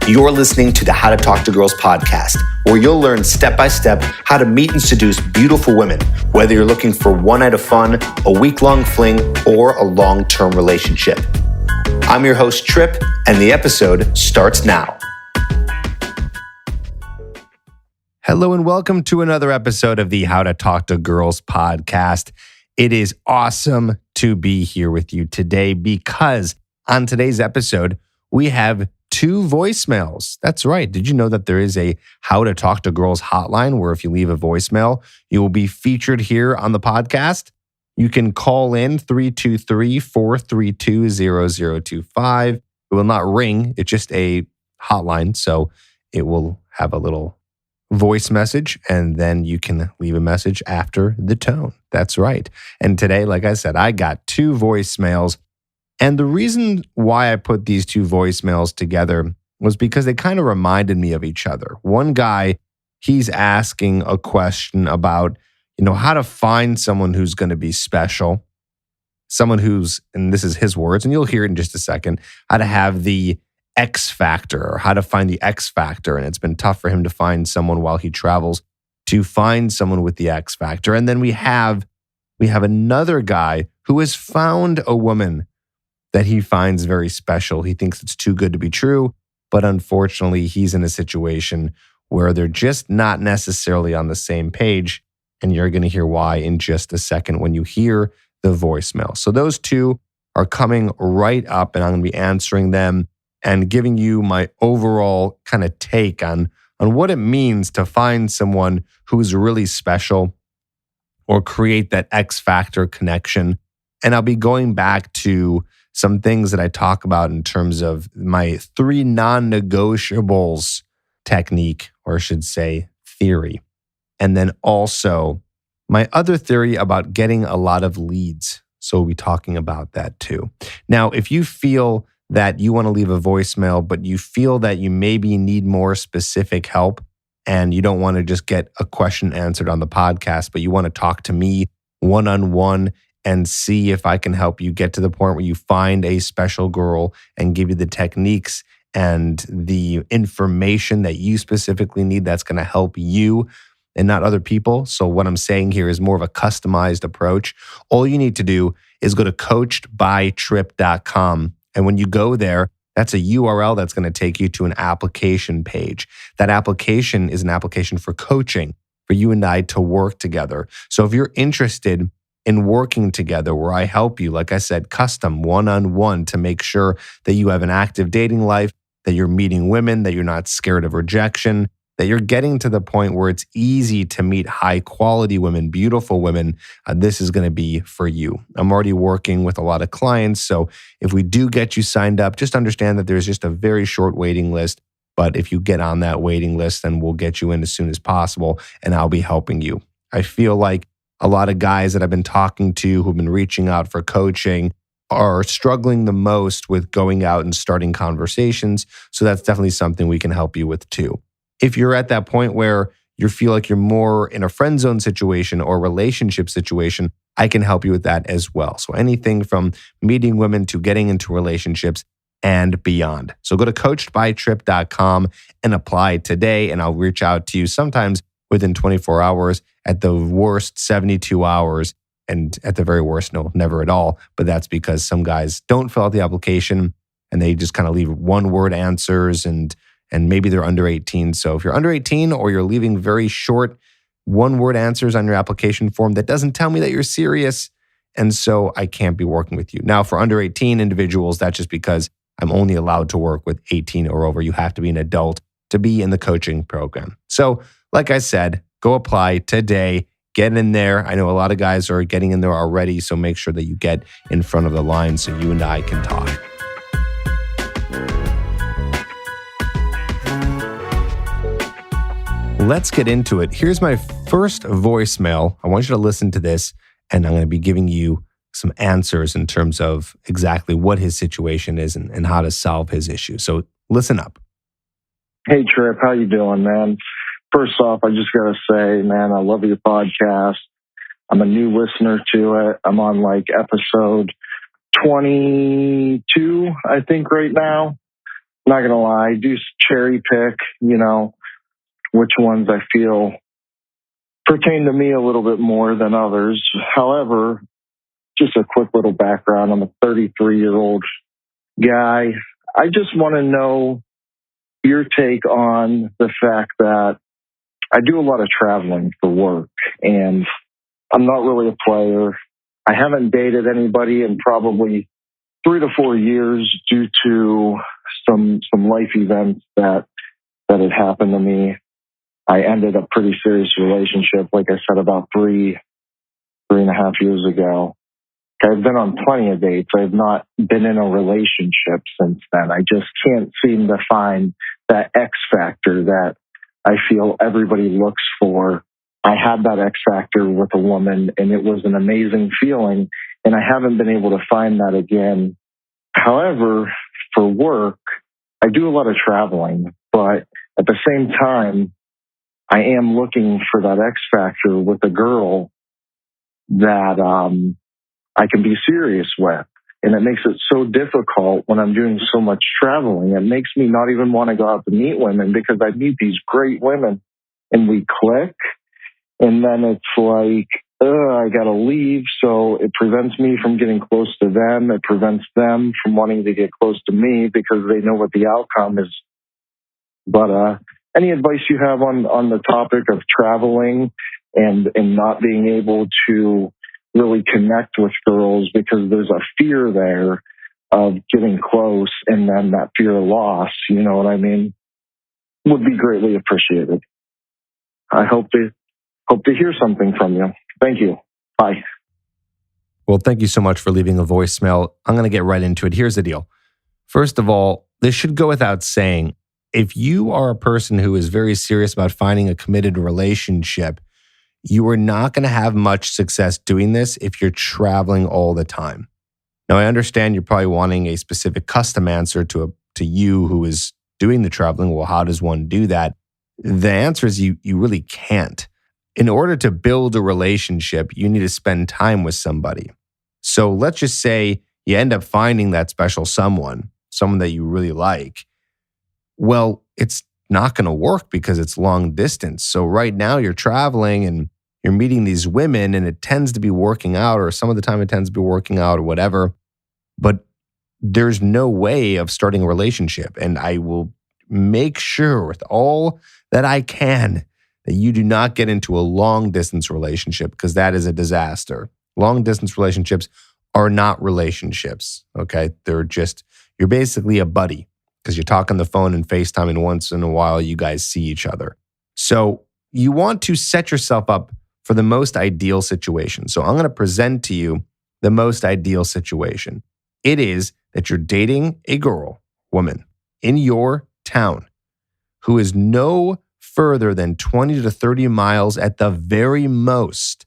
You're listening to the How to Talk to Girls podcast, where you'll learn step-by-step how to meet and seduce beautiful women, whether you're looking for one night of fun, a week-long fling, or a long-term relationship. I'm your host, Trip, and the episode starts now. Hello and welcome to another episode of the How to Talk to Girls podcast. It is awesome to be here with you today because on today's episode, we have 2 voicemails. That's right. Did you know that there is a How to Talk to Girls hotline where if you leave a voicemail, you will be featured here on the podcast? You can call in 323-432-0025. It will not ring. It's just a hotline, so it will have a little voice message, and then you can leave a message after the tone. That's right. And today, like I said, I got 2 voicemails. And the reason why I put these 2 voicemails together was because they kind of reminded me of each other. One guy, he's asking a question about, how to find someone who's going to be special. Someone who's, and this is his words, and you'll hear it in just a second, how to have the X factor or how to find the X factor. And it's been tough for him to find someone while he travels to find someone with the X factor. And then we have another guy who has found a woman that he finds very special. He thinks it's too good to be true, but unfortunately, he's in a situation where they're just not necessarily on the same page. And you're going to hear why in just a second when you hear the voicemail. So those 2 are coming right up, and I'm going to be answering them and giving you my overall kind of take on what it means to find someone who's really special or create that X factor connection. And I'll be going back to some things that I talk about in terms of my 3 non-negotiables technique, or I should say theory. And then also my other theory about getting a lot of leads. So we'll be talking about that too. Now, if you feel that you want to leave a voicemail, but you feel that you maybe need more specific help and you don't want to just get a question answered on the podcast, but you want to talk to me one-on-one and see if I can help you get to the point where you find a special girl and give you the techniques and the information that you specifically need that's going to help you and not other people. So what I'm saying here is more of a customized approach. All you need to do is go to coachedbytrip.com. And when you go there, that's a URL that's going to take you to an application page. That application is an application for coaching, for you and I to work together. So if you're interested in working together where I help you, like I said, custom one-on-one to make sure that you have an active dating life, that you're meeting women, that you're not scared of rejection, that you're getting to the point where it's easy to meet high-quality women, beautiful women, this is going to be for you. I'm already working with a lot of clients, so if we do get you signed up, just understand that there's just a very short waiting list. But if you get on that waiting list, then we'll get you in as soon as possible, and I'll be helping you. I feel like a lot of guys that I've been talking to who've been reaching out for coaching are struggling the most with going out and starting conversations. So that's definitely something we can help you with too. If you're at that point where you feel like you're more in a friend zone situation or relationship situation, I can help you with that as well. So anything from meeting women to getting into relationships and beyond. So go to coachedbytrip.com and apply today, and I'll reach out to you sometimes within 24 hours, at the worst 72 hours, and at the very worst, no, never at all. But that's because some guys don't fill out the application and they just kind of leave one-word answers and maybe they're under 18. So if you're under 18 or you're leaving very short one-word answers on your application form, that doesn't tell me that you're serious. And so I can't be working with you. Now, for under 18 individuals, that's just because I'm only allowed to work with 18 or over. You have to be an adult to be in the coaching program. So like I said, go apply today. Get in there. I know a lot of guys are getting in there already, so make sure that you get in front of the line so you and I can talk. Let's get into it. Here's my first voicemail. I want you to listen to this, and I'm going to be giving you some answers in terms of exactly what his situation is and how to solve his issue. So listen up. Hey, Trip. How you doing, man? First off, I just got to say, man, I love your podcast. I'm a new listener to it. I'm on like episode 22, I think, right now. not going to lie, I do cherry pick, which ones I feel pertain to me a little bit more than others. However, just a quick little background. I'm a 33-year-old guy. I just want to know your take on the fact that I do a lot of traveling for work, and I'm not really a player. I haven't dated anybody in probably 3 to 4 years due to some life events that had happened to me. I ended a pretty serious relationship, like I said, about 3.5 years ago. I've been on plenty of dates. I've not been in a relationship since then. I just can't seem to find that X factor that I feel everybody looks for. I had that X factor with a woman, and it was an amazing feeling, and I haven't been able to find that again. However, for work, I do a lot of traveling, but at the same time, I am looking for that X factor with a girl that I can be serious with. And it makes it so difficult when I'm doing so much traveling. It makes me not even want to go out to meet women because I meet these great women and we click. And then it's like, I got to leave. So it prevents me from getting close to them. It prevents them from wanting to get close to me because they know what the outcome is. But any advice you have on the topic of traveling and not being able to really connect with girls because there's a fear there of getting close and then that fear of loss, you know what I mean, would be greatly appreciated. I hope to hear something from you. Thank you. Bye. Well, thank you so much for leaving a voicemail. I'm going to get right into it. Here's the deal. First of all, this should go without saying. If you are a person who is very serious about finding a committed relationship, you are not going to have much success doing this if you're traveling all the time. Now, I understand you're probably wanting a specific custom answer to you who is doing the traveling. Well, how does one do that? The answer is you really can't. In order to build a relationship, you need to spend time with somebody. So let's just say you end up finding that special someone that you really like. Well, it's not going to work because it's long distance. So right now you're traveling and you're meeting these women and it tends to be working out, or some of the time it tends to be working out or whatever. But there's no way of starting a relationship. And I will make sure with all that I can that you do not get into a long distance relationship because that is a disaster. Long distance relationships are not relationships, okay? You're basically a buddy because you talk on the phone and FaceTime, and once in a while you guys see each other. So you want to set yourself up for the most ideal situation. So I'm going to present to you the most ideal situation. It is that you're dating a woman in your town who is no further than 20 to 30 miles at the very most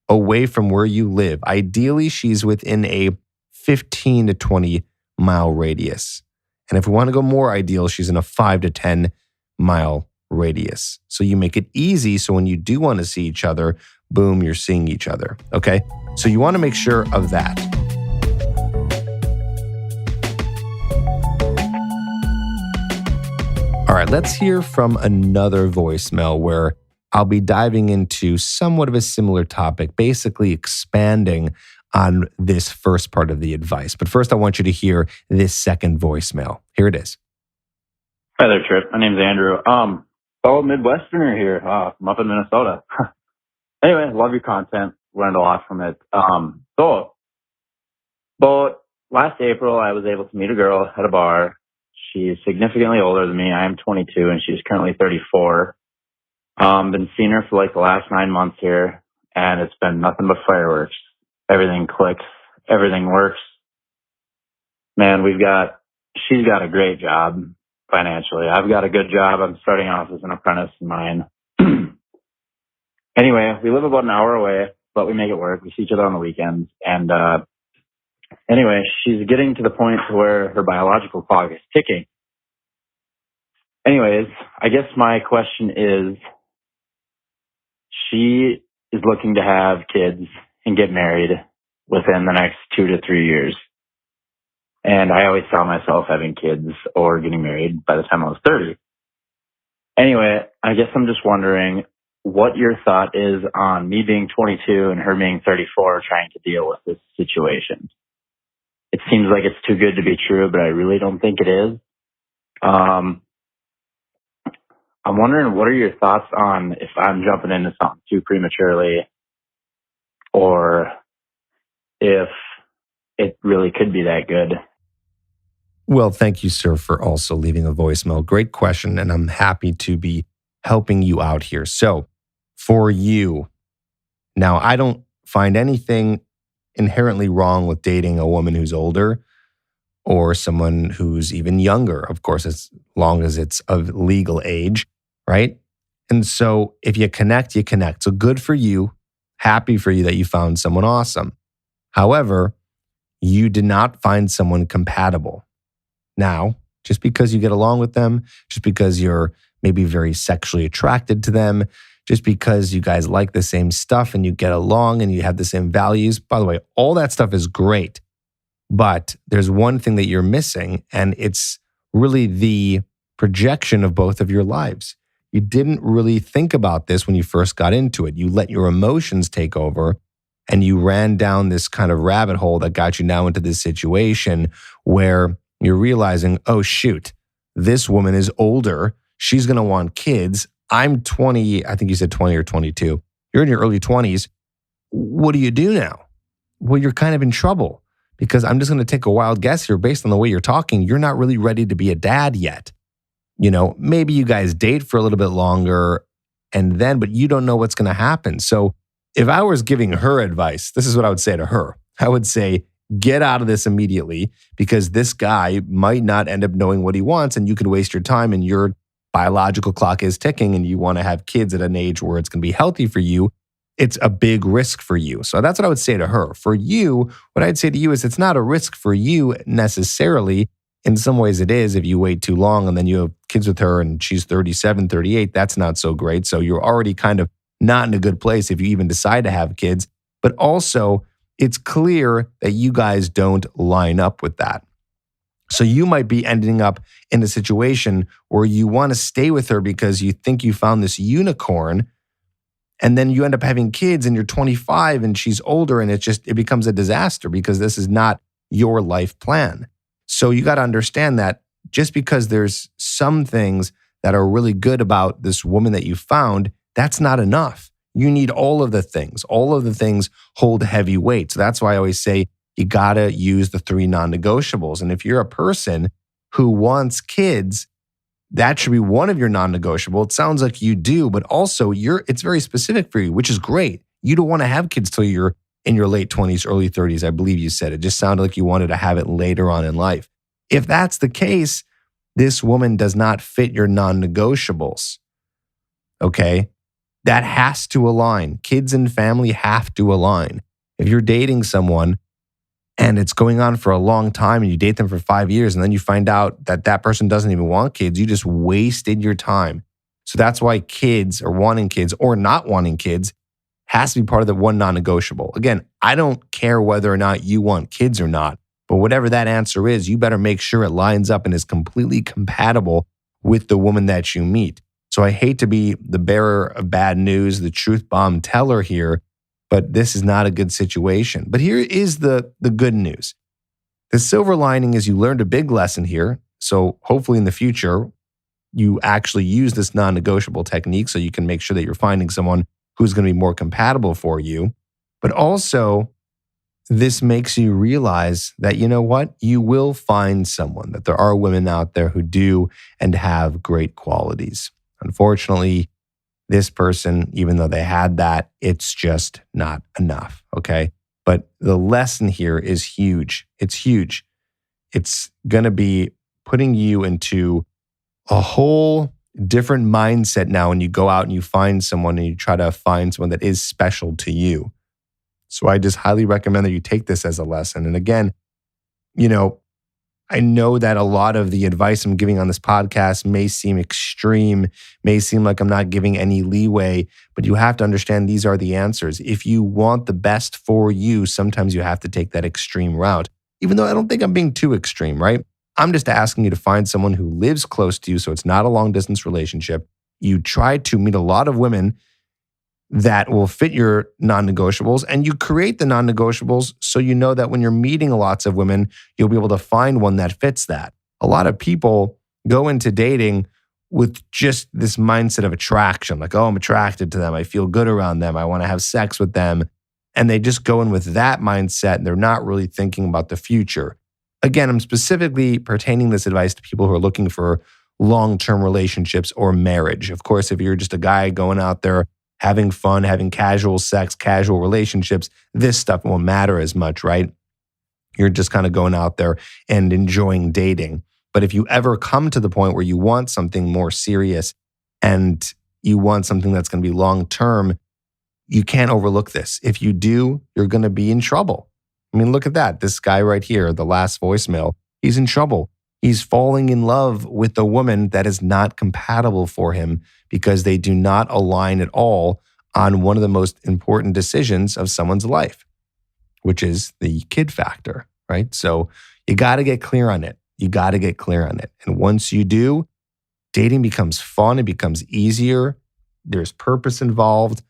away from where you live. Ideally, she's within a 15 to 20 mile radius. And if we want to go more ideal, she's in a 5 to 10 mile radius. So you make it easy. So when you do want to see each other, boom, you're seeing each other. Okay. So you want to make sure of that. All right, let's hear from another voicemail where I'll be diving into somewhat of a similar topic, basically expanding on this first part of the advice. But first, I want you to hear this second voicemail. Here it is. Hi there, Trip. My name's Andrew. Fellow Midwesterner here from up in Minnesota. Anyway, love your content. Learned a lot from it. But last April, I was able to meet a girl at a bar. She's significantly older than me. I am 22 and she's currently 34. Been seeing her for like the last 9 months here, and it's been nothing but fireworks. Everything clicks. Everything works. Man, she's got a great job financially. I've got a good job. I'm starting off as an apprentice in mine. Anyway, we live about an hour away, but we make it work. We see each other on the weekends. And anyway, she's getting to the point to where her biological clock is ticking. Anyways, I guess my question is, she is looking to have kids and get married within the next 2 to 3 years. And I always saw myself having kids or getting married by the time I was 30. Anyway, I guess I'm just wondering what your thought is on me being 22 and her being 34 trying to deal with this situation. It seems like it's too good to be true, but I really don't think it is. I'm wondering, what are your thoughts on if I'm jumping into something too prematurely, or if it really could be that good? Well, thank you, sir, for also leaving a voicemail. Great question, and I'm happy to be helping you out here. So, for you, now I don't find anything inherently wrong with dating a woman who's older or someone who's even younger, of course, as long as it's of legal age, right? And so if you connect, you connect. So good for you. Happy for you that you found someone awesome. However, you did not find someone compatible. Now, just because you get along with them, just because you're maybe very sexually attracted to them, just because you guys like the same stuff and you get along and you have the same values. By the way, all that stuff is great. But there's one thing that you're missing, and it's really the projection of both of your lives. You didn't really think about this when you first got into it. You let your emotions take over, and you ran down this kind of rabbit hole that got you now into this situation where you're realizing, oh, shoot, this woman is older. She's going to want kids. I'm 20, I think you said 20 or 22. You're in your early 20s. What do you do now? Well, you're kind of in trouble, because I'm just going to take a wild guess here based on the way you're talking. You're not really ready to be a dad yet. You know, maybe you guys date for a little bit longer but you don't know what's going to happen. So if I was giving her advice, this is what I would say to her. I would say, get out of this immediately, because this guy might not end up knowing what he wants, and you could waste your time, and your biological clock is ticking, and you want to have kids at an age where it's going to be healthy for you. It's a big risk for you. So that's what I would say to her. For you, what I'd say to you is it's not a risk for you necessarily. In some ways it is. If you wait too long and then you have kids with her and she's 37, 38, that's not so great. So you're already kind of not in a good place if you even decide to have kids. But also, it's clear that you guys don't line up with that. So you might be ending up in a situation where you want to stay with her because you think you found this unicorn, and then you end up having kids and you're 25 and she's older, and it becomes a disaster because this is not your life plan. So you got to understand that just because there's some things that are really good about this woman that you found, that's not enough. You need all of the things. All of the things hold heavy weight. So that's why I always say you got to use the 3 non-negotiables. And if you're a person who wants kids, that should be one of your non-negotiable. It sounds like you do, but also it's very specific for you, which is great. You don't want to have kids till you're in your late 20s, early 30s, I believe you said. It just sounded like you wanted to have it later on in life. If that's the case, this woman does not fit your non-negotiables. Okay? That has to align. Kids and family have to align. If you're dating someone and it's going on for a long time and you date them for 5 years and then you find out that that person doesn't even want kids, you just wasted your time. So that's why kids, or wanting kids or not wanting kids, has to be part of the one non-negotiable. Again, I don't care whether or not you want kids or not, but whatever that answer is, you better make sure it lines up and is completely compatible with the woman that you meet. So I hate to be the bearer of bad news, the truth bomb teller here, but this is not a good situation. But here is the good news. The silver lining is you learned a big lesson here. So hopefully in the future, you actually use this non-negotiable technique so you can make sure that you're finding someone who's going to be more compatible for you. But also, this makes you realize that, you know what? You will find someone, that there are women out there who do and have great qualities. Unfortunately, this person, even though they had that, it's just not enough, okay? But the lesson here is huge. It's huge. It's going to be putting you into a whole different mindset now when you go out and you find someone and you try to find someone that is special to you. So I just highly recommend that you take this as a lesson. And again, you know, I know that a lot of the advice I'm giving on this podcast may seem extreme, may seem like I'm not giving any leeway, but you have to understand these are the answers. If you want the best for you, sometimes you have to take that extreme route. even though I don't think I'm being too extreme, right? I'm just asking you to find someone who lives close to you, so it's not a long distance relationship. You try to meet a lot of women that will fit your non-negotiables, and you create the non-negotiables so you know that when you're meeting lots of women, you'll be able to find one that fits that. A lot of people go into dating with just this mindset of attraction, like, oh, I'm attracted to them. I feel good around them. I want to have sex with them. And they just go in with that mindset, and they're not really thinking about the future. Again, I'm specifically pertaining this advice to people who are looking for long-term relationships or marriage. Of course, if you're just a guy going out there having fun, having casual sex, casual relationships, this stuff won't matter as much, right? You're just kind of going out there and enjoying dating. But if you ever come to the point where you want something more serious and you want something that's going to be long-term, you can't overlook this. If you do, you're going to be in trouble. I mean, look at that. This guy right here, the last voicemail, he's in trouble. He's falling in love with a woman that is not compatible for him because they do not align at all on one of the most important decisions of someone's life, which is the kid factor, right? So you got to get clear on it. You got to get clear on it. And once you do, dating becomes fun. It becomes easier. There's purpose involved.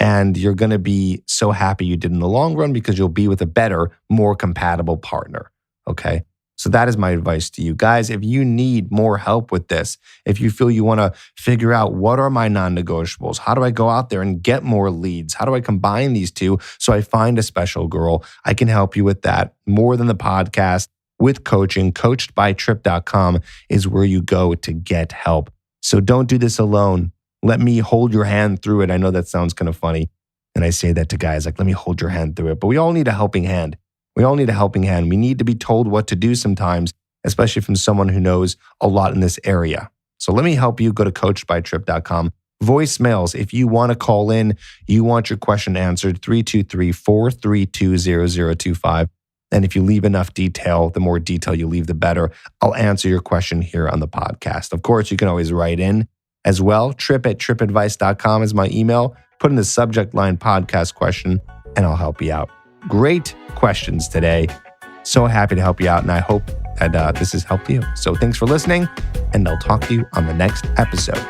And you're going to be so happy you did in the long run because you'll be with a better, more compatible partner, okay? So that is my advice to you guys. If you need more help with this, if you feel you want to figure out what are my non-negotiables, how do I go out there and get more leads? How do I combine these two so I find a special girl? I can help you with that. More than the podcast, with coaching, coachedbytrip.com is where you go to get help. So don't do this alone. Let me hold your hand through it. I know that sounds kind of funny. And I say that to guys like, let me hold your hand through it. But we all need a helping hand. We all need a helping hand. We need to be told what to do sometimes, especially from someone who knows a lot in this area. So let me help you. Go to coachedbytrip.com. Voicemails, if you want to call in, you want your question answered, 323-432-0025. And if you leave enough detail, the more detail you leave, the better. I'll answer your question here on the podcast. Of course, you can always write in as well. Trip@tripadvice.com is my email. Put in the subject line podcast question, and I'll help you out. Great questions today. So happy to help you out, and I hope that this has helped you. So thanks for listening, and I'll talk to you on the next episode.